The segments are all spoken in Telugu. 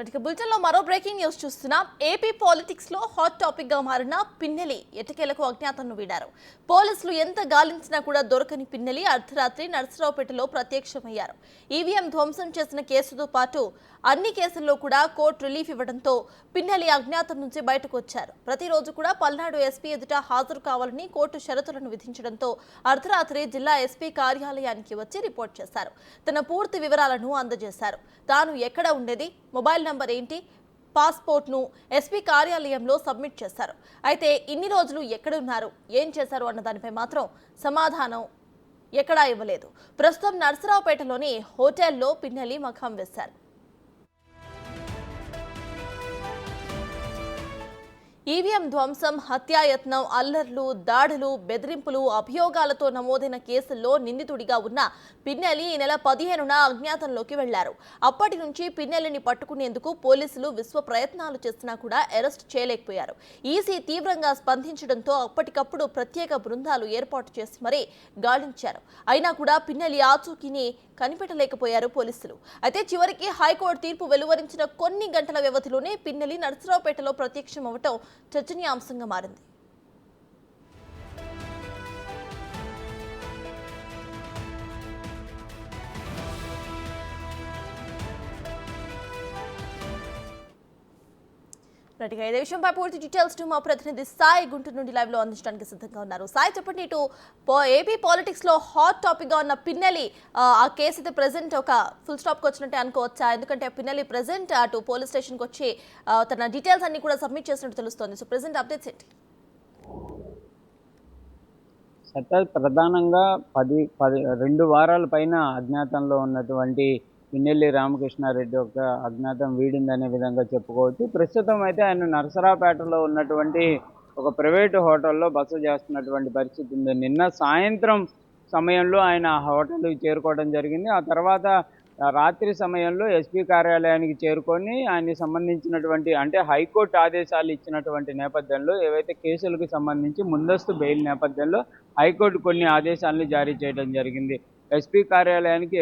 బులెటిన్లో మరో బ్రేకింగ్ న్యూస్ చూస్తున్నాం. ఏపీ పాలిటిక్స్ లో హాట్ టాపిక్ గా మారిన పిన్నెలి ఎట్టకేలకు అజ్ఞాతంను వీడారు. పోలీసులు ఎంత గాలించినా కూడా దొరకని పిన్నెలి అర్ధరాత్రి నర్సరావుపేటలో ప్రత్యక్షమయ్యారు. ఈవీఎం ధ్వంసం చేసిన కేసుతో పాటు అన్ని కేసుల్లో కూడా కోర్టు రిలీఫ్ ఇవ్వడంతో పిన్నెలి అజ్ఞాతం నుంచి బయటకు వచ్చారు. ప్రతిరోజు కూడా పల్నాడు ఎస్పీ ఎదుట హాజరు కావాలని కోర్టు షరతులను విధించడంతో అర్ధరాత్రి జిల్లా ఎస్పీ కార్యాలయానికి వచ్చి రిపోర్ట్ చేశారు. తన పూర్తి వివరాలను అందజేశారు. తాను ఎక్కడ ఉండేది, మొబైల్ నంబర్ ఏంటి, పాస్పోర్ట్ను ఎస్పీ కార్యాలయంలో సబ్మిట్ చేశారు. అయితే ఇన్ని రోజులు ఎక్కడున్నారు, ఏం చేశారు అన్న దానిపై మాత్రం సమాధానం ఎక్కడా ఇవ్వలేదు. ప్రస్తుతం నర్సరావుపేటలోని హోటల్లో పిన్నెలి మఖం వేశారు. ఈవీఎం ధ్వంసం, హత్యాయత్నం, అల్లర్లు, దాడులు, బెదిరింపులు, అభియోగాలతో నమోదైన కేసుల్లో నిందితుడిగా ఉన్న పిన్నెలి ఈ నెల 15న అజ్ఞాతంలోకి వెళ్లారు. అప్పటి నుంచి పిన్నెలిని పట్టుకునేందుకు పోలీసులు విశ్వ ప్రయత్నాలు చేసినా కూడా అరెస్ట్ చేయలేకపోయారు. ఈసీ తీవ్రంగా స్పందించడంతో అప్పటికప్పుడు ప్రత్యేక బృందాలు ఏర్పాటు చేసి మరీ గాలించారు. అయినా కూడా పిన్నెలి ఆచూకీని కనిపెట్టలేకపోయారు పోలీసులు. అయితే చివరికి హైకోర్టు తీర్పు వెలువరించిన కొన్ని గంటల వ్యవధిలోనే పిన్నెలి నర్సరావుపేటలో ప్రత్యక్షమవటం చర్చనీయాంశంగా మారింది. ఇదే విషయంపై పూర్తి డీటెయిల్స్ మా ప్రతినిధి సాయి గుంటూరు నుండి లైవ్ లో అందించడానికి సిద్ధంగా ఉన్నారు. సాయి, చెప్పండి, ఇటు ఏపీ పాలిటిక్స్ లో హాట్ టాపిక్ గా ఉన్న పిన్నెలి ఆ కేసు అయితే ప్రెసెంట్ ఒక ఫుల్ స్టాప్ కి వచ్చినట్టే అనుకోవచ్చా? ఎందుకంటే పిన్నెలి ప్రెసెంట్ అటు పోలీస్ స్టేషన్ కి వచ్చి తన డీటెయిల్స్ అన్ని కూడా సబ్మిట్ చేసినట్టు తెలుస్తోంది. సో ప్రెసెంట్ అప్డేట్స్ ఏంటి? ప్రధానంగా 2 వారాల పైన అజ్ఞాతంలో ఉన్నటువంటి పిన్నెల్లి రామకృష్ణారెడ్డి యొక్క అజ్ఞాతం వీడిందనే విధంగా చెప్పుకోవచ్చు. ప్రస్తుతం అయితే ఆయన నరసరావుపేటలో ఉన్నటువంటి ఒక ప్రైవేటు హోటల్లో బస చేస్తున్నటువంటి పరిస్థితి ఉంది. నిన్న సాయంత్రం సమయంలో ఆయన హోటల్కి చేరుకోవడం జరిగింది. ఆ తర్వాత రాత్రి సమయంలో ఎస్పీ కార్యాలయానికి చేరుకొని ఆయనకి సంబంధించినటువంటి అంటే హైకోర్టు ఆదేశాలు ఇచ్చినటువంటి నేపథ్యంలో ఏవైతే కేసులకు సంబంధించి ముందస్తు బెయిల్ నేపథ్యంలో హైకోర్టు కొన్ని ఆదేశాలను జారీ చేయడం జరిగింది. ఎస్పీ కార్యాలయానికి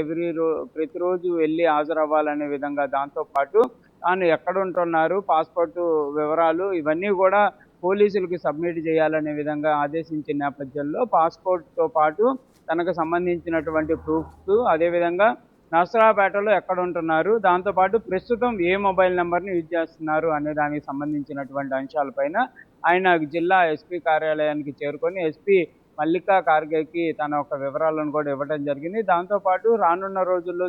ప్రతిరోజు వెళ్ళి హాజరవ్వాలనే విధంగా, దాంతోపాటు తాను ఎక్కడ ఉంటున్నారు, పాస్పోర్టు వివరాలు ఇవన్నీ కూడా పోలీసులకు సబ్మిట్ చేయాలనే విధంగా ఆదేశించిన నేపథ్యంలో పాస్పోర్ట్తో పాటు తనకు సంబంధించినటువంటి ప్రూఫ్స్, అదేవిధంగా నర్సరావుపేటలో ఎక్కడ ఉంటున్నారు, దాంతోపాటు ప్రస్తుతం ఏ మొబైల్ నెంబర్ని యూజ్ చేస్తున్నారు అనే దానికి సంబంధించినటువంటి అంశాలపైన ఆయన జిల్లా ఎస్పీ కార్యాలయానికి చేరుకొని ఎస్పీ మల్లికా ఖార్గేకి తన యొక్క వివరాలను కూడా ఇవ్వడం జరిగింది. దాంతోపాటు రానున్న రోజుల్లో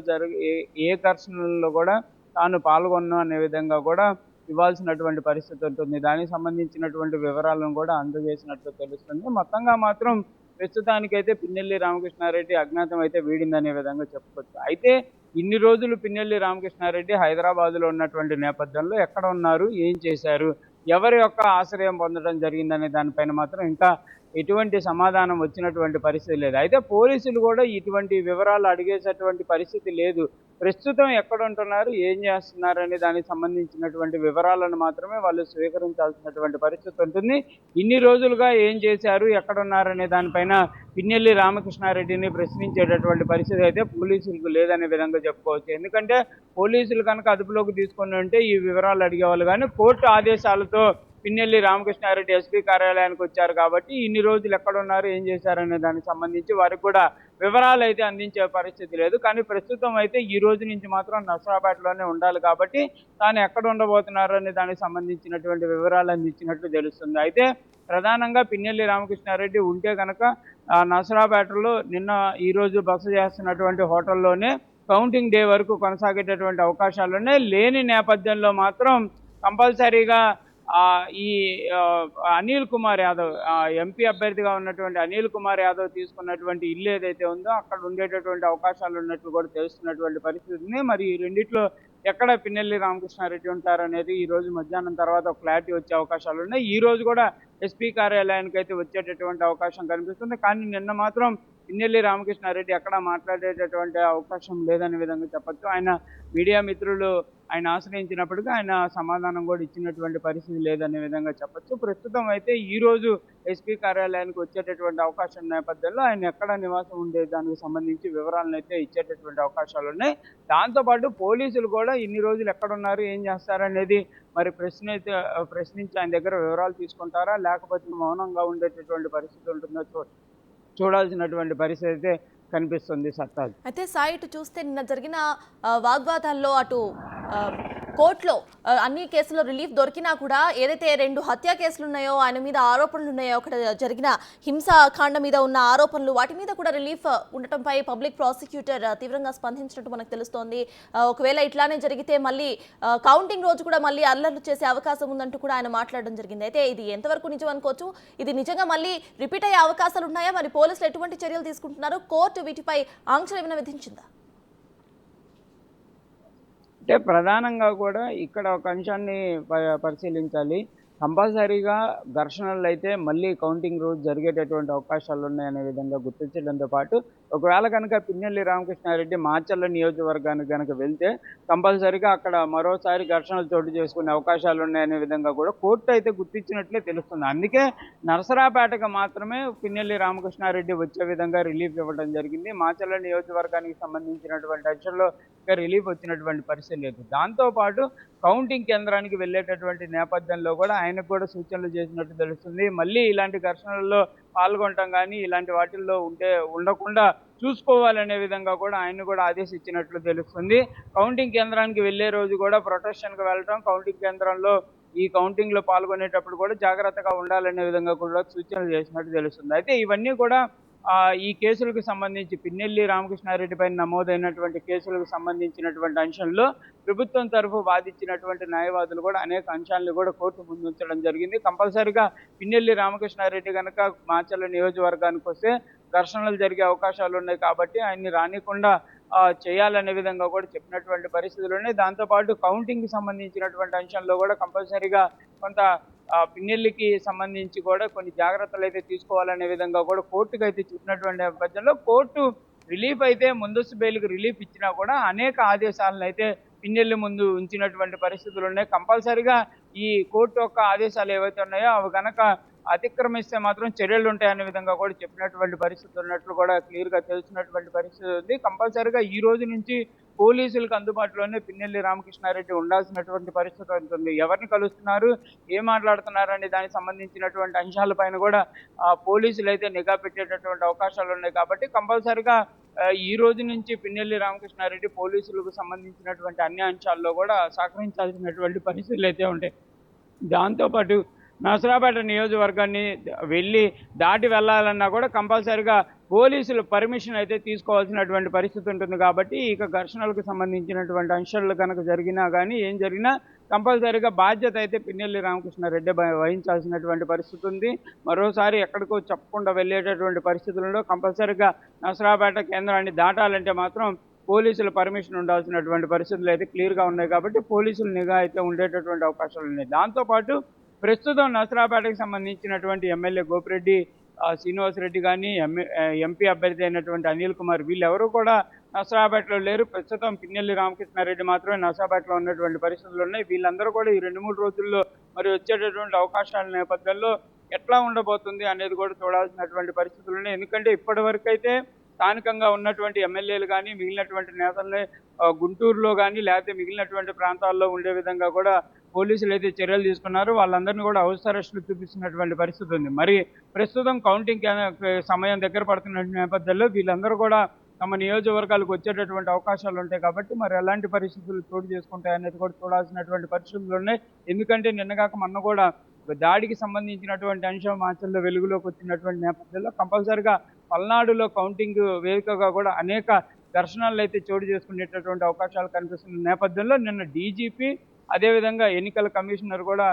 ఏ ఘర్షణల్లో కూడా తాను పాల్గొన్నా అనే విధంగా కూడా ఇవ్వాల్సినటువంటి పరిస్థితి ఉంటుంది. దానికి సంబంధించినటువంటి వివరాలను కూడా అందజేసినట్లు తెలుస్తుంది. మొత్తంగా మాత్రం ప్రస్తుతానికైతే పిన్నెల్లి రామకృష్ణారెడ్డి అజ్ఞాతం అయితే వీడిందనే విధంగా చెప్పుకోవచ్చు. అయితే ఇన్ని రోజులు పిన్నెల్లి రామకృష్ణారెడ్డి హైదరాబాద్లో ఉన్నటువంటి నేపథ్యంలో ఎక్కడ ఉన్నారు, ఏం చేశారు, ఎవరి యొక్క ఆశ్రయం పొందడం జరిగిందనే దానిపైన మాత్రం ఇంకా ఎటువంటి సమాధానం వచ్చినటువంటి పరిస్థితి లేదు. అయితే పోలీసులు కూడా ఇటువంటి వివరాలు అడిగేసేటువంటి పరిస్థితి లేదు. ప్రస్తుతం ఎక్కడ ఉంటున్నారు, ఏం చేస్తున్నారు అనే దానికి సంబంధించినటువంటి వివరాలను మాత్రమే వాళ్ళు స్వీకరించాల్సినటువంటి పరిస్థితి ఉంటుంది. ఇన్ని రోజులుగా ఏం చేశారు, ఎక్కడున్నారనే దానిపైన పిన్నెల్లి రామకృష్ణారెడ్డిని ప్రశ్నించేటటువంటి పరిస్థితి అయితే పోలీసులకు లేదనే విధంగా చెప్పుకోవచ్చు. ఎందుకంటే పోలీసులు కనుక అదుపులోకి తీసుకొని ఉంటే ఈ వివరాలు అడిగేవాళ్ళు, కానీ కోర్టు ఆదేశాలతో పిన్నెల్లి రామకృష్ణారెడ్డి ఎస్పీ కార్యాలయానికి వచ్చారు కాబట్టి ఇన్ని రోజులు ఎక్కడున్నారు, ఏం చేశారనే దానికి సంబంధించి వారికి కూడా వివరాలు అయితే అందించే పరిస్థితి లేదు. కానీ ప్రస్తుతం అయితే ఈ రోజు నుంచి మాత్రం నర్సరావుపేటలోనే ఉండాలి కాబట్టి తాను ఎక్కడ ఉండబోతున్నారు అనే దానికి సంబంధించినటువంటి వివరాలు అందించినట్లు తెలుస్తుంది. అయితే ప్రధానంగా పిన్నెల్లి రామకృష్ణారెడ్డి ఉంటే కనుక నర్సరావుపేటలో ఈరోజు బస చేస్తున్నటువంటి హోటల్లోనే కౌంటింగ్ డే వరకు కొనసాగేటటువంటి అవకాశాలున్నాయి. లేని నేపథ్యంలో మాత్రం కంపల్సరీగా ఈ అనిల్ కుమార్ యాదవ్, ఎంపీ అభ్యర్థిగా ఉన్నటువంటి అనిల్ కుమార్ యాదవ్ తీసుకున్నటువంటి ఇల్లు ఏదైతే ఉందో అక్కడ ఉండేటటువంటి అవకాశాలు ఉన్నట్లు కూడా తెలుస్తున్నటువంటి పరిస్థితిని. మరి ఈ రెండిట్లో ఎక్కడ పిన్నెల్లి రామకృష్ణారెడ్డి ఉంటారనేది ఈ రోజు మధ్యాహ్నం తర్వాత ఒక క్లారిటీ వచ్చే అవకాశాలు ఉన్నాయి. ఈ రోజు కూడా ఎస్పీ కార్యాలయానికి అయితే వచ్చేటటువంటి అవకాశం కనిపిస్తుంది. కానీ నిన్న మాత్రం పిన్నెల్లి రామకృష్ణారెడ్డి ఎక్కడ మాట్లాడేటటువంటి అవకాశం లేదనే విధంగా చెప్పచ్చు. ఆయన మీడియా మిత్రులు ఆయన ఆశ్రయించినప్పటికీ ఆయన సమాధానం కూడా ఇచ్చినటువంటి పరిస్థితి లేదనే విధంగా చెప్పొచ్చు. ప్రస్తుతం అయితే ఈరోజు ఎస్పీ కార్యాలయానికి వచ్చేటటువంటి అవకాశం నేపథ్యంలో ఆయన ఎక్కడ నివాసం ఉండే దానికి సంబంధించి వివరాలను అయితే ఇచ్చేటటువంటి అవకాశాలు ఉన్నాయి. దాంతోపాటు పోలీసులు కూడా ఇన్ని రోజులు ఎక్కడున్నారు, ఏం చేస్తారనేది మరి ప్రశ్నించి ఆయన దగ్గర వివరాలు తీసుకుంటారా, లేకపోతే మౌనంగా ఉండేటటువంటి పరిస్థితి ఉంటుందో చూడాల్సినటువంటి పరిస్థితి అయితే కనిపిస్తుంది సత్తాజ్. అయితే సాయి ఇటు చూస్తే నిన్న జరిగిన వాగ్వాదాల్లో అటు ఆ, కోర్టులో అన్ని కేసుల్లో రిలీఫ్ దొరికినా కూడా ఏదైతే 2 హత్యా కేసులు ఉన్నాయో, ఆయన మీద ఆరోపణలు ఉన్నాయో, అక్కడ జరిగిన హింసాకాండ మీద ఉన్న ఆరోపణలు, వాటి మీద కూడా రిలీఫ్ ఉండటంపై పబ్లిక్ ప్రాసిక్యూటర్ తీవ్రంగా స్పందించినట్టు మనకు తెలుస్తోంది. ఒకవేళ ఇట్లానే జరిగితే మళ్ళీ కౌంటింగ్ రోజు కూడా మళ్ళీ అల్లర్లు చేసే అవకాశం ఉందంటూ కూడా ఆయన మాట్లాడడం జరిగింది. అయితే ఇది ఎంతవరకు నిజం అనుకోవచ్చు? ఇది నిజంగా మళ్ళీ రిపీట్ అయ్యే అవకాశాలు ఉన్నాయా? మరి పోలీసులు ఎటువంటి చర్యలు తీసుకుంటున్నారు? కోర్టు వీటిపై ఆంక్షలు ఏమైనా విధించిందా? అంటే ప్రధానంగా కూడా ఇక్కడ ఒక అంశాన్ని పరిశీలించాలి. కంపల్సరీగా ఘర్షణలు అయితే మళ్ళీ కౌంటింగ్ రోజు జరిగేటటువంటి అవకాశాలు ఉన్నాయనే విధంగా గుర్తించడంతో పాటు, ఒకవేళ కనుక పిన్నెల్లి రామకృష్ణారెడ్డి మాచర్ల నియోజకవర్గానికి కనుక వెళ్తే కంపల్సరీగా అక్కడ మరోసారి ఘర్షణలు చోటు చేసుకునే అవకాశాలు ఉన్నాయనే విధంగా కూడా కోర్టు అయితే గుర్తించినట్లే తెలుస్తుంది. అందుకే నరసరాపేటకు మాత్రమే పిన్నెల్లి రామకృష్ణారెడ్డి వచ్చే విధంగా రిలీఫ్ ఇవ్వడం జరిగింది. మాచర్ల నియోజకవర్గానికి సంబంధించినటువంటి అంశంలో రిలీఫ్ వచ్చినటువంటి పరిస్థితి లేదు. దాంతోపాటు కౌంటింగ్ కేంద్రానికి వెళ్ళేటటువంటి నేపథ్యంలో కూడా ఆయనకు కూడా సూచనలు చేసినట్టు తెలుస్తుంది. మళ్ళీ ఇలాంటి ఘర్షణల్లో పాల్గొనటం కానీ ఇలాంటి వాటిల్లో ఉండకుండా చూసుకోవాలనే విధంగా కూడా ఆయన కూడా ఆదేశించినట్లు తెలుస్తుంది. కౌంటింగ్ కేంద్రానికి వెళ్ళే రోజు కూడా ప్రొటెక్షన్కి వెళ్ళటం, కౌంటింగ్ కేంద్రంలో ఈ కౌంటింగ్లో పాల్గొనేటప్పుడు కూడా జాగ్రత్తగా ఉండాలనే విధంగా కూడా సూచనలు చేసినట్టు తెలుస్తుంది. అయితే ఇవన్నీ కూడా ఈ కేసులకు సంబంధించి పిన్నెల్లి రామకృష్ణారెడ్డి పైన నమోదైనటువంటి కేసులకు సంబంధించినటువంటి అంశంలో ప్రభుత్వం తరఫు వాదించినటువంటి న్యాయవాదులు కూడా అనేక అంశాలను కూడా కోర్టు ముందు ఉంచడం జరిగింది. కంపల్సరీగా పిన్నెల్లి రామకృష్ణారెడ్డి కనుక మాచర్ల నియోజకవర్గానికి వస్తే ఘర్షణలు జరిగే అవకాశాలు ఉన్నాయి కాబట్టి ఆయన్ని రానికుండా చేయాలనే విధంగా కూడా చెప్పినటువంటి పరిస్థితులు ఉన్నాయి. దాంతోపాటు కౌంటింగ్కి సంబంధించినటువంటి అంశంలో కూడా కంపల్సరీగా కొంత పిన్నెల్లికి సంబంధించి కూడా కొన్ని జాగ్రత్తలు అయితే తీసుకోవాలనే విధంగా కూడా కోర్టుకు అయితే చెప్పినటువంటి నేపథ్యంలో కోర్టు రిలీఫ్ అయితే ముందస్తు బెయిల్కి రిలీఫ్ ఇచ్చినా కూడా అనేక ఆదేశాలను అయితే పిన్నెల్లి ముందు ఉంచినటువంటి పరిస్థితులు ఉన్నాయి. కంపల్సరీగా ఈ కోర్టు యొక్క ఆదేశాలు ఏవైతే ఉన్నాయో అవి కనుక అతిక్రమిస్తే మాత్రం చర్యలు ఉంటాయనే విధంగా కూడా చెప్పినటువంటి పరిస్థితి ఉన్నట్లు కూడా క్లియర్గా తెలిసినటువంటి పరిస్థితి ఉంది. కంపల్సరీగా ఈ రోజు నుంచి పోలీసులకు అందుబాటులోనే పిన్నెల్లి రామకృష్ణారెడ్డి ఉండాల్సినటువంటి పరిస్థితి ఉంటుంది. ఎవరిని కలుస్తున్నారు, ఏం మాట్లాడుతున్నారు అనే దానికి సంబంధించినటువంటి అంశాలపైన కూడా పోలీసులు అయితే నిఘా పెట్టేటటువంటి అవకాశాలు ఉన్నాయి కాబట్టి కంపల్సరీగా ఈ రోజు నుంచి పిన్నెల్లి రామకృష్ణారెడ్డి పోలీసులకు సంబంధించినటువంటి అన్ని అంశాల్లో కూడా సహకరించాల్సినటువంటి పరిస్థితులు అయితే ఉంటాయి. దాంతోపాటు నరసరాపేట నియోజకవర్గాన్ని దాటి వెళ్ళాలన్నా కూడా కంపల్సరీగా పోలీసులు పర్మిషన్ అయితే తీసుకోవాల్సినటువంటి పరిస్థితి ఉంటుంది కాబట్టి ఇక ఘర్షణలకు సంబంధించినటువంటి అంశాలు కనుక జరిగినా కానీ ఏం జరిగినా కంపల్సరీగా బాధ్యత అయితే పిన్నెల్లి రామకృష్ణారెడ్డి వహించాల్సినటువంటి పరిస్థితి ఉంది. మరోసారి ఎక్కడికో చెప్పకుండా వెళ్ళేటటువంటి పరిస్థితుల్లో కంపల్సరీగా నరసరాపేట కేంద్రాన్ని దాటాలంటే మాత్రం పోలీసుల పర్మిషన్ ఉండాల్సినటువంటి పరిస్థితులు అయితే క్లియర్గా ఉన్నాయి కాబట్టి పోలీసుల నిఘా అయితే ఉండేటటువంటి అవకాశాలు ఉన్నాయి. దాంతోపాటు ప్రస్తుతం నరసరాపేటకు సంబంధించినటువంటి ఎమ్మెల్యే గోపిరెడ్డి శ్రీనివాసరెడ్డి కానీ ఎంపీ అభ్యర్థి అయినటువంటి అనిల్ కుమార్ వీళ్ళెవరూ కూడా నరసరాపేటలో లేరు. ప్రస్తుతం పిన్నెల్లి రామకృష్ణారెడ్డి మాత్రమే నరసరాపేటలో ఉన్నటువంటి పరిస్థితులు ఉన్నాయి. వీళ్ళందరూ కూడా ఈ 2-3 రోజుల్లో మరి వచ్చేటటువంటి అవకాశాల నేపథ్యంలో ఎట్లా ఉండబోతుంది అనేది కూడా చూడాల్సినటువంటి పరిస్థితులు ఉన్నాయి. ఎందుకంటే ఇప్పటి వరకు అయితే స్థానికంగా ఉన్నటువంటి ఎమ్మెల్యేలు కానీ మిగిలినటువంటి నేతల్ని గుంటూరులో కానీ లేకపోతే మిగిలినటువంటి ప్రాంతాల్లో ఉండే విధంగా కూడా పోలీసులు అయితే చర్యలు తీసుకున్నారు. వాళ్ళందరినీ కూడా హౌస్ అరెస్టులు చూపిస్తున్నటువంటి పరిస్థితి ఉంది. మరి ప్రస్తుతం కౌంటింగ్ సమయం దగ్గర పడుతున్న నేపథ్యంలో వీళ్ళందరూ కూడా తమ నియోజకవర్గాలకు వచ్చేటటువంటి అవకాశాలు ఉంటాయి కాబట్టి మరి ఎలాంటి పరిస్థితులు చోటు చేసుకుంటాయి అనేది కూడా చూడాల్సినటువంటి పరిస్థితులు ఉన్నాయి. ఎందుకంటే నిన్నగాక మొన్న కూడా దాడికి సంబంధించినటువంటి అంశం మాచర్లో వెలుగులోకి వచ్చినటువంటి నేపథ్యంలో కంపల్సరీగా పల్నాడులో కౌంటింగ్ వేదికగా కూడా అనేక ఘర్షణలు అయితే చోటు చేసుకునేటటువంటి అవకాశాలు కనిపిస్తున్న నేపథ్యంలో నిన్న డీజీపీ అదేవిధంగా ఎన్నికల కమిషనర్ కూడా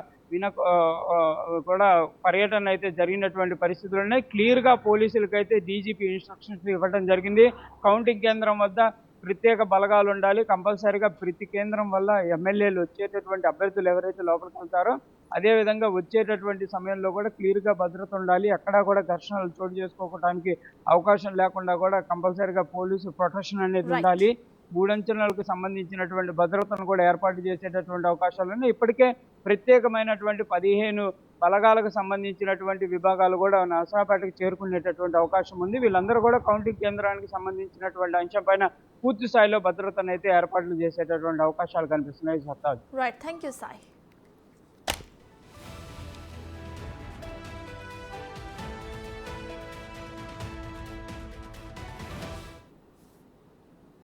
కూడా పర్యటన అయితే జరిగినటువంటి పరిస్థితులు ఉన్నాయి. క్లియర్గా పోలీసులకైతే డీజీపీ ఇన్స్ట్రక్షన్స్ ఇవ్వడం జరిగింది. కౌంటింగ్ కేంద్రం వద్ద ప్రత్యేక బలగాలు ఉండాలి. కంపల్సరీగా ప్రతి కేంద్రం వల్ల ఎమ్మెల్యేలు వచ్చేటటువంటి అభ్యర్థులు ఎవరైతే లోపలికి వెళ్తారో అదేవిధంగా వచ్చేటటువంటి సమయంలో కూడా క్లియర్గా భద్రత ఉండాలి. ఎక్కడా కూడా ఘర్షణలు చోటు చేసుకోవడానికి అవకాశం లేకుండా కూడా కంపల్సరీగా పోలీసు ప్రొటెక్షన్ అనేది ఉండాలి. మూడంచెలకు సంబంధించినటువంటి భద్రతను కూడా ఏర్పాటు చేసేటటువంటి అవకాశాలు ఉన్నాయి. ఇప్పటికే ప్రత్యేకమైనటువంటి 15 బలగాలకు సంబంధించినటువంటి విభాగాలు కూడా నరసరావుపేటకు చేరుకునేటటువంటి అవకాశం ఉంది. వీళ్ళందరూ కూడా కౌంటింగ్ కేంద్రానికి సంబంధించినటువంటి అంశం పైన పూర్తి స్థాయిలో భద్రతను అయితే ఏర్పాట్లు చేసేటటువంటి అవకాశాలు కనిపిస్తున్నాయి. సత్తాజ్. Right, thank you Sai.